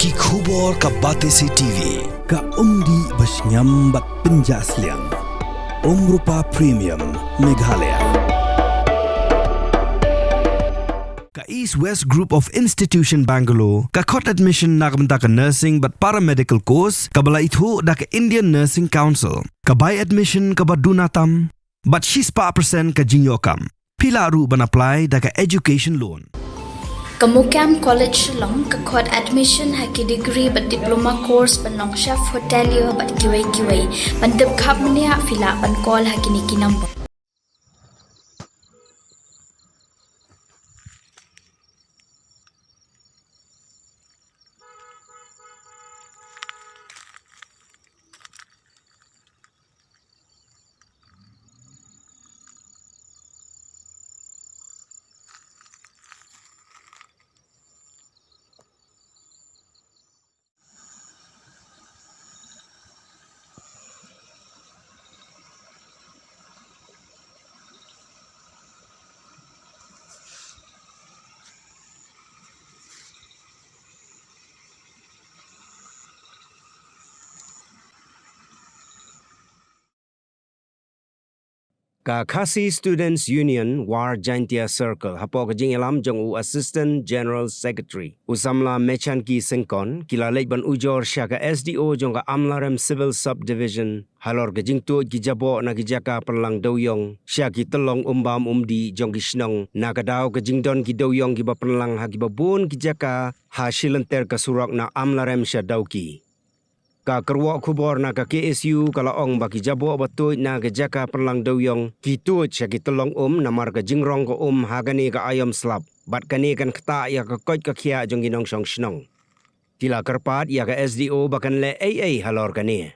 Ki khubor ka Batesi TV. Ka umdi basnyambat penjaslian. Rupa Premium Meghalaya. Ka East West Group of Institution Bangalore. Ka khot admission nagamta ka nursing but paramedical course. Ka bala ithu da ka Indian Nursing Council. Ka buy admission ka badunatam. But she's % ka jingyokam. Pila ru ban apply da ka education loan. Kamukam College Tyllong kakot admission haki degree but diploma course panong chef hotelier but kiway pandep khap mania fila pan call haki niki number. Ka Khasi Students Union War Jaintia Circle hapo ka jing alam jong u Assistant General Secretary usamla mechan ki sengkon kila Leit ban Ujor sya ka SDO jong ka Amlarem Civil Subdivision halor ka jing Tuid ki Jaboh na ki jaka perlang Dewïong sya ki Tyllong umbam umdi jong ki Snong na ka daw ka jing don ki Dewïong ki ba perlang ha ki babun ki jaka ha shilenter ka surak na Amlarem sya daw ki. Ka kerwak khubor na ka KSU kala ong baki Jaboh batui na ka jaka perlang Dewïong ki Tuid sya ki Tyllong namar ka jingrong ko hagani ka ayam slap bat kani kan kata ya ka koit ka khia jong ginong song snong. Tila kerpat ya ka SDO bakan le AA halor kani.